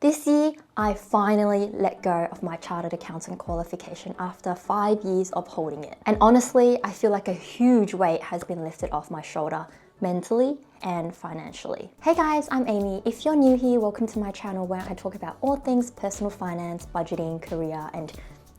This year, I finally let go of my chartered accountant qualification after 5 years of holding it. And honestly, I feel like a huge weight has been lifted off my shoulder, mentally and financially. Hey guys, I'm Amy. If you're new here, welcome to my channel where I talk about all things personal finance, budgeting, career, and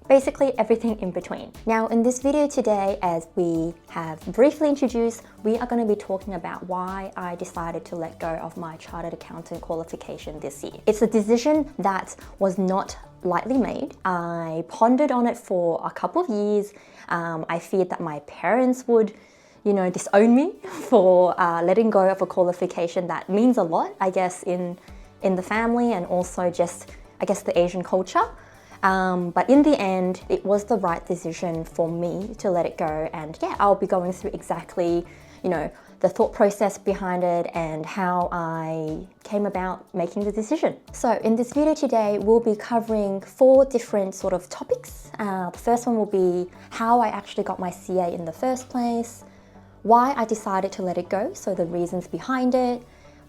basically everything in between. Now in this video today, as we have briefly introduced, we are going to be talking about why I decided to let go of my chartered accountant qualification this year. It's a decision that was not lightly made. I pondered on it for a couple of years. I feared that my parents would disown me for letting go of a qualification that means a lot, I guess, in the family and also just, I guess, the Asian culture. But in the end, it was the right decision for me to let it go. And yeah, I'll be going through exactly, the thought process behind it and how I came about making the decision. So in this video today, we'll be covering 4 different sort of topics. The first one will be how I actually got my CA in the first place, why I decided to let it go, so the reasons behind it,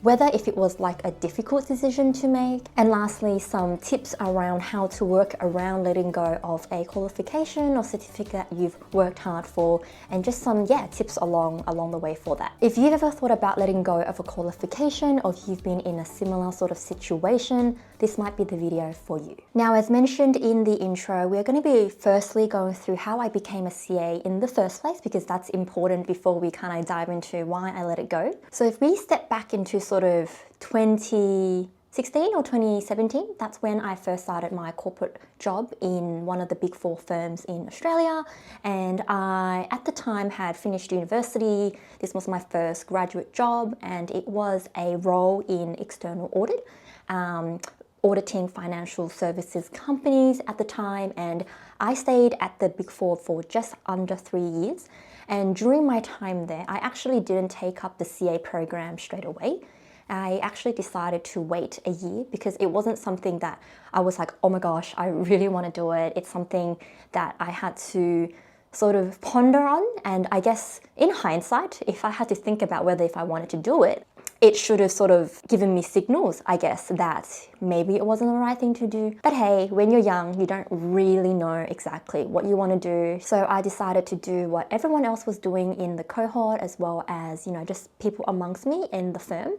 whether if it was like a difficult decision to make, and lastly, some tips around how to work around letting go of a qualification or certificate that you've worked hard for, and just some tips along the way for that. If you've ever thought about letting go of a qualification, or if you've been in a similar sort of situation, this might be the video for you. Now, as mentioned in the intro, we're going to be firstly going through how I became a CA in the first place, because that's important before we kind of dive into why I let it go. So if we step back into sort of 2016 or 2017, that's when I first started my corporate job in one of the big 4 firms in Australia. And I, at the time, had finished university. This was my first graduate job, and it was a role in external audit, auditing financial services companies at the time. And I stayed at the big 4 for just under 3 years. And during my time there, I actually didn't take up the CA program straight away. I actually decided to wait a year because it wasn't something that I was like, oh my gosh, I really want to do it. It's something that I had to sort of ponder on. And I guess in hindsight, if I had to think about whether if I wanted to do it, it should have sort of given me signals, I guess, that maybe it wasn't the right thing to do. But hey, when you're young, you don't really know exactly what you want to do. So I decided to do what everyone else was doing in the cohort, as well as, just people amongst me in the firm,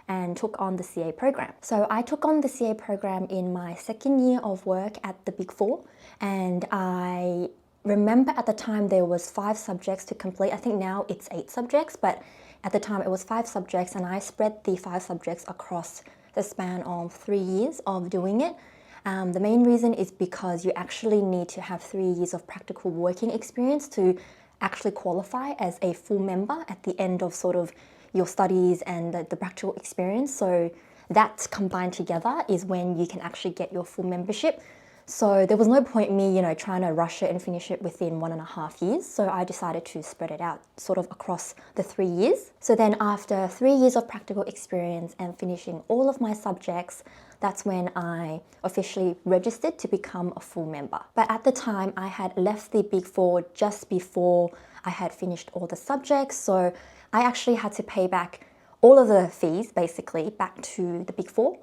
and took on the CA program. So I took on the CA program in my second year of work at the Big 4, and I remember at the time there was 5 subjects to complete. I think now it's 8 subjects, but at the time it was 5 subjects, and I spread the 5 subjects across the span of 3 years of doing it. The main reason is because you actually need to have 3 years of practical working experience to actually qualify as a full member at the end of sort of your studies and the practical experience. So that combined together is when you can actually get your full membership. So there was no point in me, trying to rush it and finish it within 1.5 years. So I decided to spread it out sort of across the 3 years. So then after 3 years of practical experience and finishing all of my subjects, that's when I officially registered to become a full member. But at the time, I had left the Big 4 just before I had finished all the subjects. So I actually had to pay back all of the fees, basically, back to the Big 4.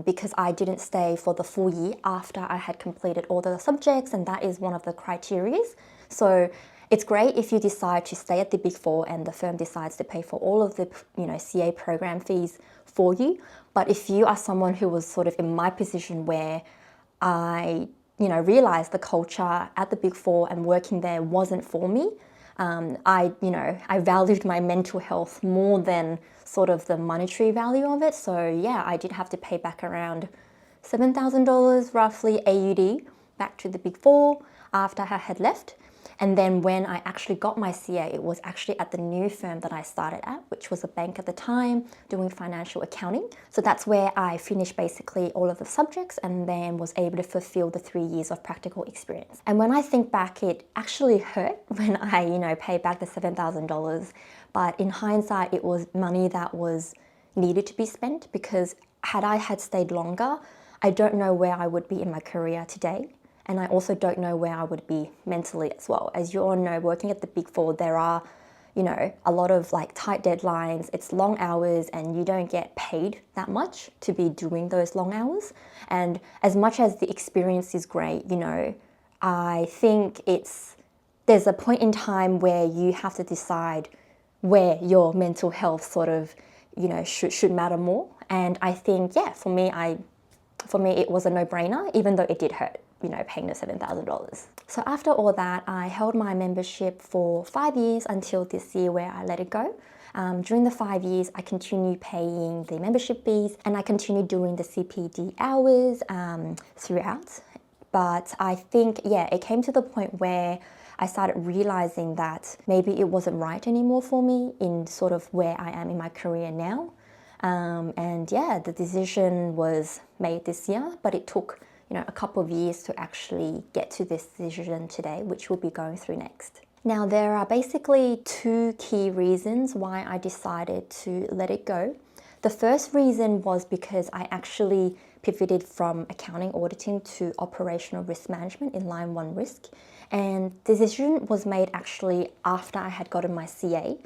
Because I didn't stay for the full year after I had completed all the subjects, and that is one of the criteria. So it's great if you decide to stay at the Big 4 and the firm decides to pay for all of the CA program fees for you. But if you are someone who was sort of in my position where I realized the culture at the Big 4 and working there wasn't for me, I valued my mental health more than sort of the monetary value of it. So yeah, I did have to pay back around $7,000 roughly AUD back to the Big 4 after I had left. And then when I actually got my CA, it was actually at the new firm that I started at, which was a bank at the time, doing financial accounting. So that's where I finished basically all of the subjects and then was able to fulfill the 3 years of practical experience. And when I think back, it actually hurt when I, paid back the $7,000. But in hindsight, it was money that was needed to be spent, because had I had stayed longer, I don't know where I would be in my career today. And I also don't know where I would be mentally as well. As you all know, working at the Big 4, there are, a lot of like tight deadlines, it's long hours, and you don't get paid that much to be doing those long hours. And as much as the experience is great, I think there's a point in time where you have to decide where your mental health sort of, should matter more. And I think, for me, it was a no-brainer, even though it did hurt, paying the $7,000. So after all that, I held my membership for 5 years until this year where I let it go. During the 5 years, I continued paying the membership fees and I continued doing the CPD hours throughout. But I think, it came to the point where I started realizing that maybe it wasn't right anymore for me in sort of where I am in my career now. The decision was made this year, but it took a couple of years to actually get to this decision today, which we'll be going through next. Now, there are basically 2 key reasons why I decided to let it go. The first reason was because I actually pivoted from accounting auditing to operational risk management in line 1 risk. And the decision was made actually after I had gotten my CA.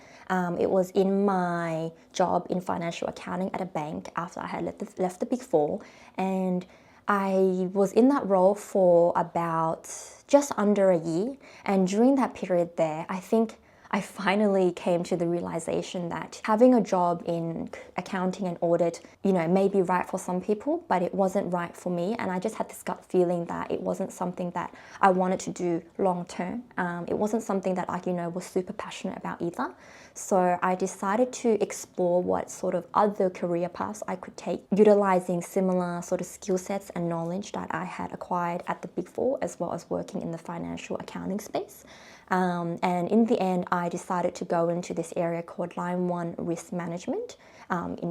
It was in my job in financial accounting at a bank after I had left the Big Four. And I was in that role for about just under a year. And during that period there, I think I finally came to the realization that having a job in accounting and audit, may be right for some people, but it wasn't right for me. And I just had this gut feeling that it wasn't something that I wanted to do long term. It wasn't something that I, was super passionate about either. So I decided to explore what sort of other career paths I could take, utilizing similar sort of skill sets and knowledge that I had acquired at the Big Four, as well as working in the financial accounting space. And in the end, I decided to go into this area called Line 1 Risk Management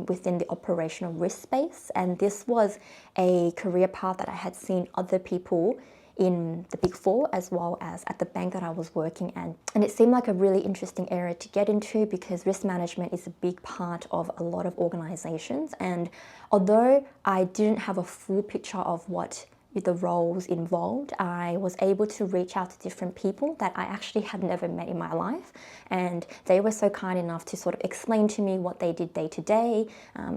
within the operational risk space. And this was a career path that I had seen other people in the Big Four as well as at the bank that I was working at. And it seemed like a really interesting area to get into because risk management is a big part of a lot of organizations. And although I didn't have a full picture of what the roles involved, I was able to reach out to different people that I actually had never met in my life, and they were so kind enough to sort of explain to me what they did day to day.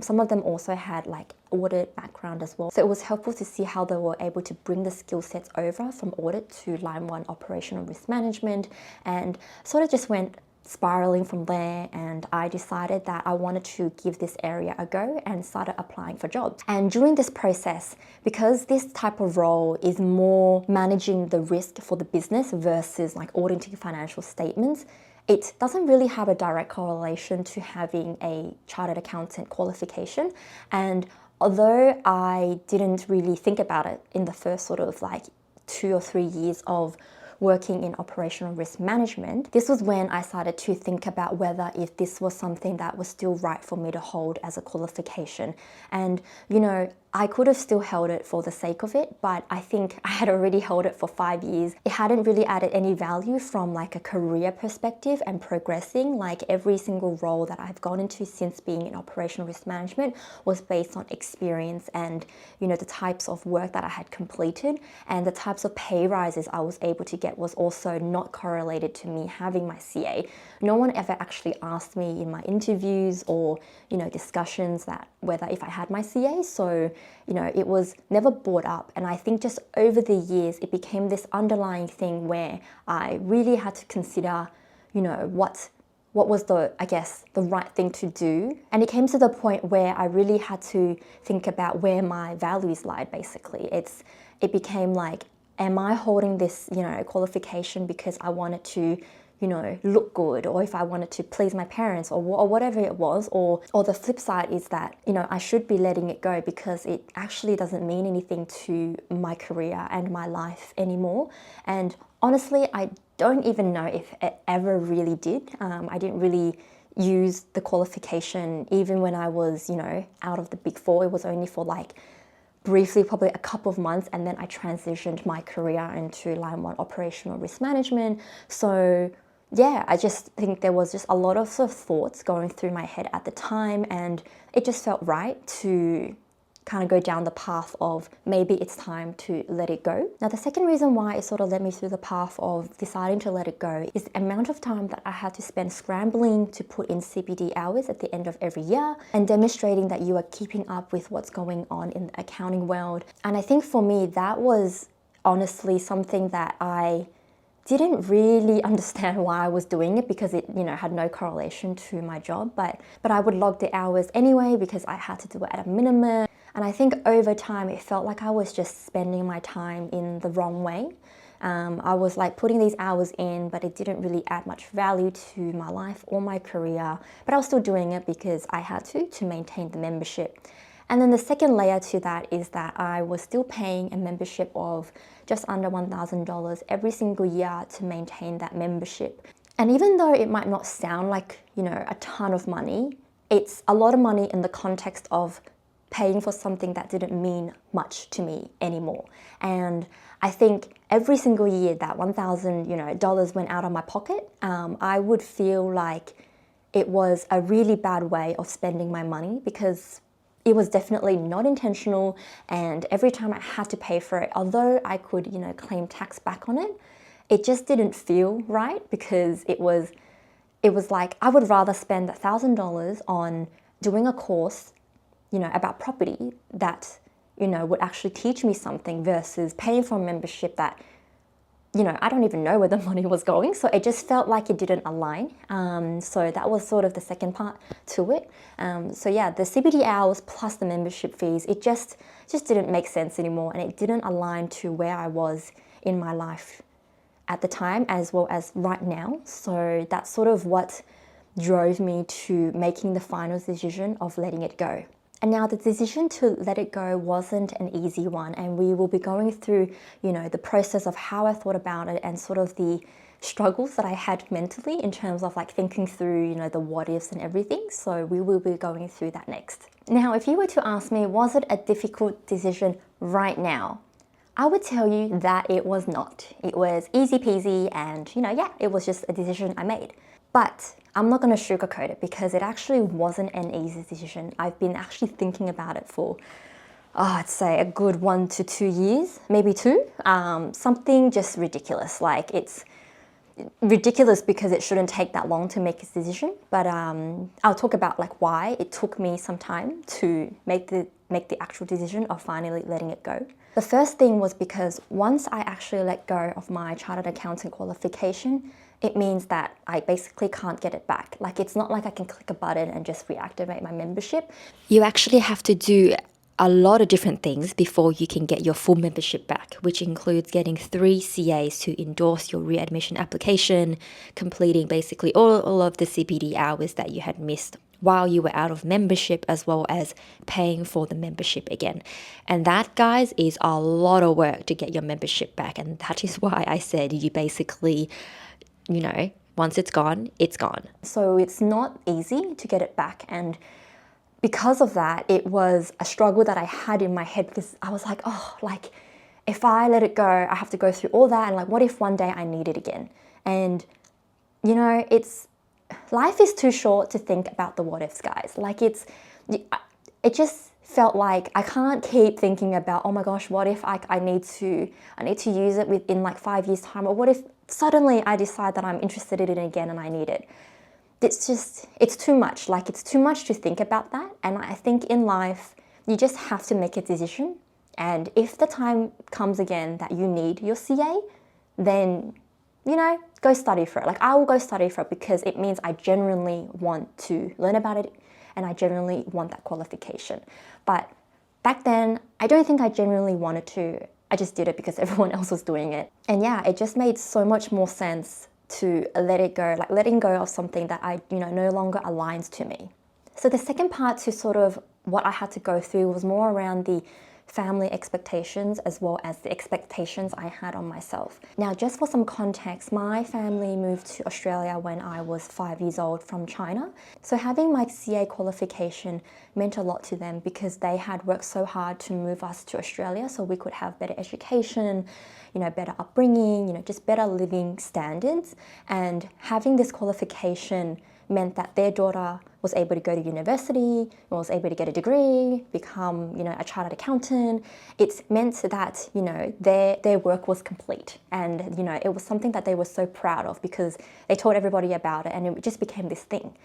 Some of them also had like audit background as well, so it was helpful to see how they were able to bring the skill sets over from audit to Line 1 operational risk management, and sort of just went spiraling from there. And I decided that I wanted to give this area a go and started applying for jobs. And during this process, because this type of role is more managing the risk for the business versus like auditing financial statements, it doesn't really have a direct correlation to having a chartered accountant qualification. And although I didn't really think about it in the first sort of like 2 or 3 years of working in operational risk management, this was when I started to think about whether if this was something that was still right for me to hold as a qualification. And I could have still held it for the sake of it, but I think I had already held it for 5 years. It hadn't really added any value from like a career perspective and progressing. Like every single role that I've gone into since being in operational risk management was based on experience and the types of work that I had completed, and the types of pay rises I was able to get was also not correlated to me having my CA. No one ever actually asked me in my interviews or discussions that whether if I had my CA, so it was never brought up. And I think just over the years it became this underlying thing where I really had to consider what was the right thing to do. And it came to the point where I really had to think about where my values lied. Basically, it became like, am I holding this qualification because I wanted to look good, or if I wanted to please my parents, or whatever it was, or the flip side is that I should be letting it go because it actually doesn't mean anything to my career and my life anymore. And honestly, I don't even know if it ever really did. I didn't really use the qualification even when I was out of the Big Four. It was only for like briefly, probably a couple of months, and then I transitioned my career into Line 1 operational risk management. So yeah, I just think there was just a lot of sort of thoughts going through my head at the time, and it just felt right to kind of go down the path of maybe it's time to let it go. Now, the second reason why it sort of led me through the path of deciding to let it go is the amount of time that I had to spend scrambling to put in CPD hours at the end of every year and demonstrating that you are keeping up with what's going on in the accounting world. And I think for me, that was honestly something that I didn't really understand why I was doing it, because it, had no correlation to my job, but I would log the hours anyway because I had to do it at a minimum. And I think over time it felt like I was just spending my time in the wrong way. I was like putting these hours in, but it didn't really add much value to my life or my career, but I was still doing it because I had to maintain the membership. And then the second layer to that is that I was still paying a membership of just under $1,000 every single year to maintain that membership. And even though it might not sound like, a ton of money, it's a lot of money in the context of paying for something that didn't mean much to me anymore. And I think every single year that $1,000 went out of my pocket, I would feel like it was a really bad way of spending my money, because it was definitely not intentional, and every time I had to pay for it, although I could, claim tax back on it, it just didn't feel right, because it was like I would rather spend $1,000 on doing a course, about property that, would actually teach me something, versus paying for a membership that, I don't even know where the money was going. So it just felt like it didn't align. So that was sort of the second part to it. So yeah, the CPD hours plus the membership fees, it just didn't make sense anymore, and it didn't align to where I was in my life at the time as well as right now. So that's sort of what drove me to making the final decision of letting it go. And now the decision to let it go wasn't an easy one, and we will be going through, the process of how I thought about it and sort of the struggles that I had mentally in terms of like thinking through, the what ifs and everything. So we will be going through that next. Now, if you were to ask me, was it a difficult decision right now? I would tell you that it was not. It was easy peasy, and it was just a decision I made. But I'm not going to sugarcoat it, because it actually wasn't an easy decision. I've been actually thinking about it for, I'd say a good 1 to 2 years, maybe 2. Something just ridiculous. Like, it's ridiculous because it shouldn't take that long to make a decision. But I'll talk about like why it took me some time to make the actual decision of finally letting it go. The first thing was because once I actually let go of my chartered accountant qualification, it means that I basically can't get it back. Like, it's not like I can click a button and just reactivate my membership. You actually have to do a lot of different things before you can get your full membership back, which includes getting 3 CAs to endorse your readmission application, completing basically all of the CPD hours that you had missed while you were out of membership, as well as paying for the membership again. And that, guys, is a lot of work to get your membership back. And that is why I said you basically, once it's gone, it's gone. So it's not easy to get it back. And because of that, it was a struggle that I had in my head, because I was like, if I let it go, I have to go through all that. And like, what if one day I need it again? And, life is too short to think about the what ifs, guys. Like, it just felt like I can't keep thinking about, oh my gosh, what if I need to use it within like 5 years time? Or what if suddenly I decide that I'm interested in it again and I need it? It's too much. Like, it's too much to think about that. And I think in life, you just have to make a decision. And if the time comes again that you need your CA, then, go study for it. Like, I will go study for it, because it means I genuinely want to learn about it and I genuinely want that qualification. But back then, I don't think I genuinely wanted to. I just did it because everyone else was doing it. And yeah, it just made so much more sense to let it go, like letting go of something that I, no longer aligns to me. So the second part to sort of what I had to go through was more around the family expectations as well as the expectations I had on myself. Now, just for some context, my family moved to Australia when I was 5 years old from China. So having my CA qualification meant a lot to them, because they had worked so hard to move us to Australia so we could have better education, better upbringing, just better living standards. And having this qualification meant that their daughter was able to go to university, was able to get a degree, become, a chartered accountant. It's meant that, their work was complete. And, it was something that they were so proud of because they told everybody about it and it just became this thing.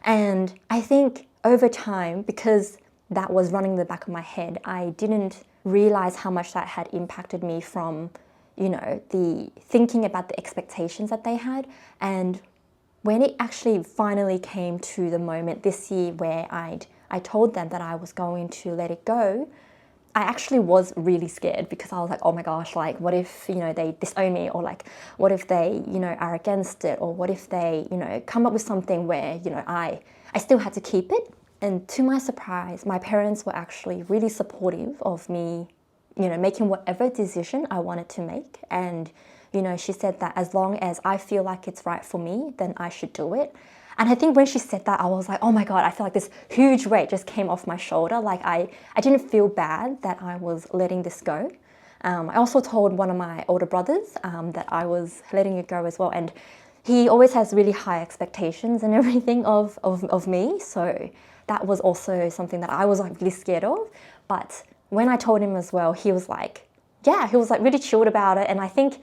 And I think over time, because that was running in the back of my head, I didn't realize how much that had impacted me from, the thinking about the expectations that they had. And when it actually finally came to the moment this year where I told them that I was going to let it go, I actually was really scared because I was like, oh my gosh, like what if, they disown me, or like what if they, are against it, or what if they, come up with something where, I still had to keep it. And to my surprise, my parents were actually really supportive of me, making whatever decision I wanted to make. And, she said that as long as I feel like it's right for me, then I should do it. And I think when she said that, I was like, oh my God, I feel like this huge weight just came off my shoulder. Like I didn't feel bad that I was letting this go. I also told one of my older brothers that I was letting it go as well. And he always has really high expectations and everything of me. So that was also something that I was like really scared of. But when I told him as well, he was like really chilled about it. And I think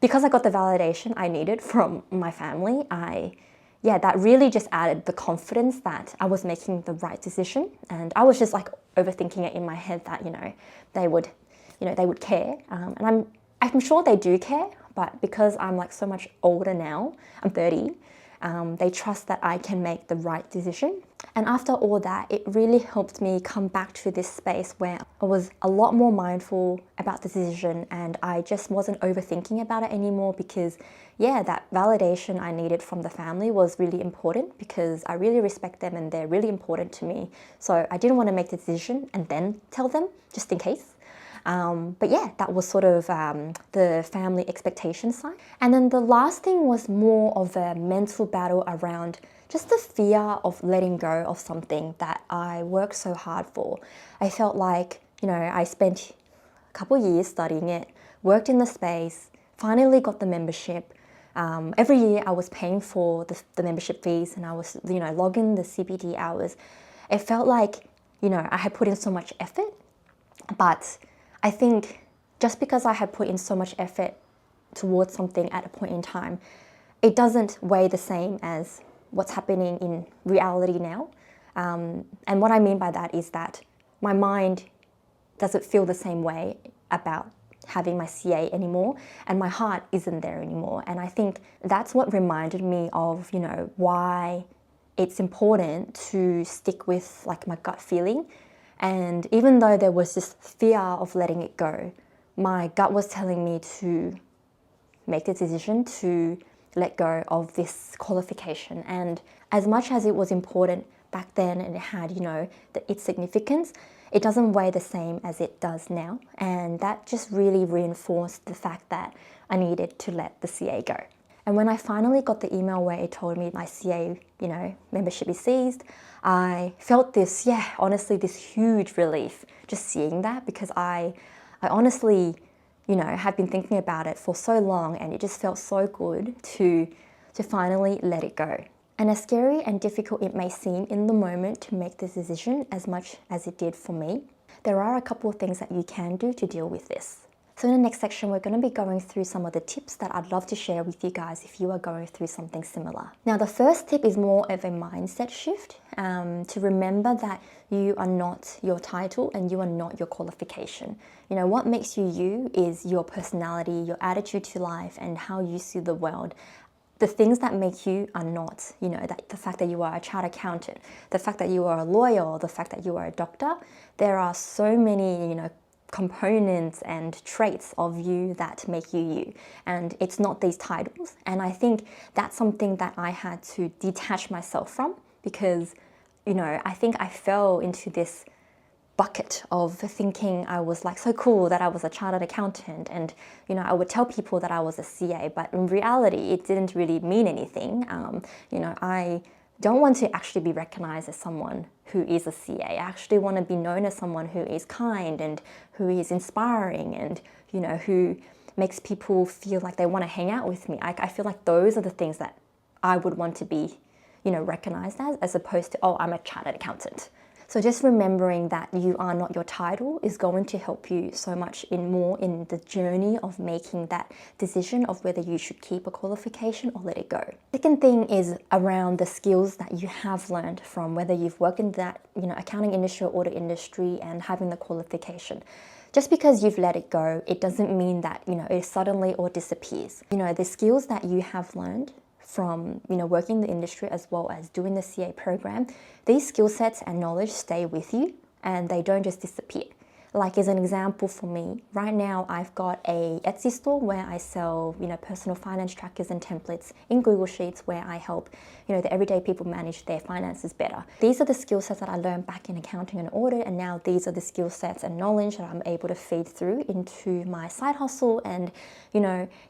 because I got the validation I needed from my family, that really just added the confidence that I was making the right decision. And I was just like overthinking it in my head that, they would care. And I'm sure they do care, but because I'm like so much older now, I'm 30, they trust that I can make the right decision. And after all that, it really helped me come back to this space where I was a lot more mindful about the decision and I just wasn't overthinking about it anymore because, that validation I needed from the family was really important because I really respect them and they're really important to me. So I didn't want to make the decision and then tell them, just in case. That was sort of the family expectation side. And then the last thing was more of a mental battle around just the fear of letting go of something that I worked so hard for. I felt like, I spent a couple of years studying it, worked in the space, finally got the membership. Every year I was paying for the membership fees and I was, logging the CPD hours. It felt like, I had put in so much effort, but I think just because I had put in so much effort towards something at a point in time, it doesn't weigh the same as what's happening in reality now. And what I mean by that is that my mind doesn't feel the same way about having my CA anymore, and my heart isn't there anymore. And I think that's what reminded me of, why it's important to stick with like my gut feeling. And even though there was this fear of letting it go, my gut was telling me to make the decision to let go of this qualification. And as much as it was important back then and it had, its significance, it doesn't weigh the same as it does now. And that just really reinforced the fact that I needed to let the CA go. And when I finally got the email where it told me my CA, membership is seized, I felt this, honestly, this huge relief just seeing that, because I honestly, have been thinking about it for so long and it just felt so good to finally let it go. And as scary and difficult it may seem in the moment to make this decision as much as it did for me, there are a couple of things that you can do to deal with this. So in the next section, we're going to be going through some of the tips that I'd love to share with you guys if you are going through something similar. Now, the first tip is more of a mindset shift, to remember that you are not your title and you are not your qualification. What makes you you is your personality, your attitude to life, and how you see the world. The things that make you are not, the fact that you are a chartered accountant, the fact that you are a lawyer, the fact that you are a doctor. There are so many, components and traits of you that make you you, and it's not these titles. And I think that's something that I had to detach myself from, because I think I fell into this bucket of thinking I was like so cool that I was a chartered accountant, and I would tell people that I was a CA, but in reality it didn't really mean anything. I don't want to actually be recognized as someone who is a CA. I actually want to be known as someone who is kind and who is inspiring and, who makes people feel like they want to hang out with me. I feel like those are the things that I would want to be, recognized as opposed to, oh, I'm a chartered accountant. So just remembering that you are not your title is going to help you so much in the journey of making that decision of whether you should keep a qualification or let it go. Second thing is around the skills that you have learned from whether you've worked in that, accounting industry or audit industry and having the qualification. Just because you've let it go, it doesn't mean that, it suddenly all disappears. The skills that you have learned from working in the industry as well as doing the CA program, these skill sets and knowledge stay with you and they don't just disappear. Like as an example for me, right now I've got a Etsy store where I sell, personal finance trackers and templates in Google Sheets where I help, the everyday people manage their finances better. These are the skill sets that I learned back in accounting and audit, and now these are the skill sets and knowledge that I'm able to feed through into my side hustle. And,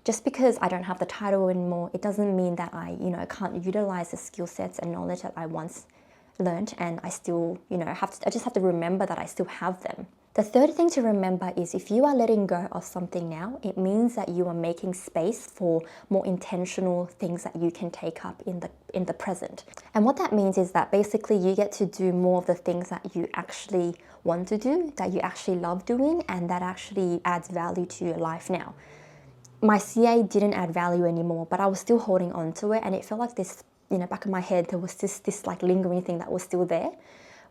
just because I don't have the title anymore, it doesn't mean that I, can't utilize the skill sets and knowledge that I once learned, and I still, I just have to remember that I still have them. The third thing to remember is if you are letting go of something now, it means that you are making space for more intentional things that you can take up in the present. And what that means is that basically you get to do more of the things that you actually want to do, that you actually love doing, and that actually adds value to your life now. My CA didn't add value anymore, but I was still holding on to it, and it felt like this, back of my head, there was this like lingering thing that was still there.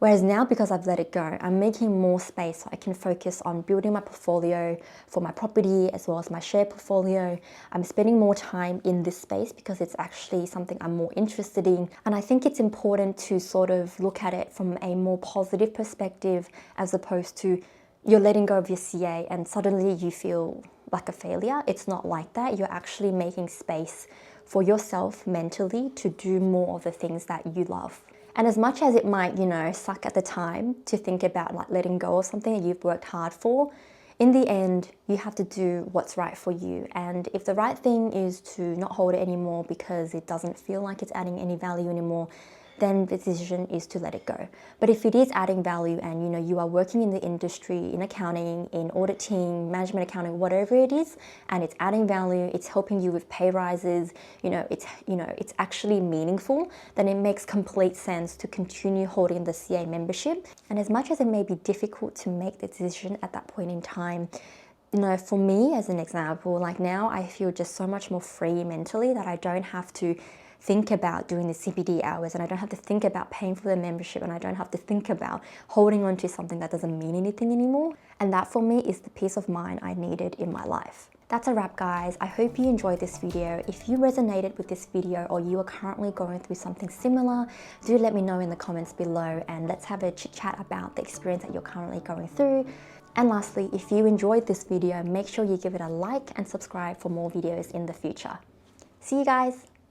Whereas now, because I've let it go, I'm making more space so I can focus on building my portfolio for my property as well as my share portfolio. I'm spending more time in this space because it's actually something I'm more interested in. And I think it's important to sort of look at it from a more positive perspective as opposed to you're letting go of your CA and suddenly you feel like a failure. It's not like that. You're actually making space for yourself mentally to do more of the things that you love. And as much as it might, suck at the time to think about like letting go of something that you've worked hard for, in the end, you have to do what's right for you. And if the right thing is to not hold it anymore because it doesn't feel like it's adding any value anymore, then the decision is to let it go. But if it is adding value and you are working in the industry, in accounting, in auditing, management accounting, whatever it is, and it's adding value, it's helping you with pay rises, it's actually meaningful, then it makes complete sense to continue holding the CA membership. And as much as it may be difficult to make the decision at that point in time, for me as an example, like now I feel just so much more free mentally that I don't have to think about doing the CPD hours, and I don't have to think about paying for the membership, and I don't have to think about holding on to something that doesn't mean anything anymore. And that for me is the peace of mind I needed in my life. That's a wrap, guys. I hope you enjoyed this video. If you resonated with this video or you are currently going through something similar, do let me know in the comments below and let's have a chit chat about the experience that you're currently going through. And lastly, if you enjoyed this video, make sure you give it a like and subscribe for more videos in the future. See you guys.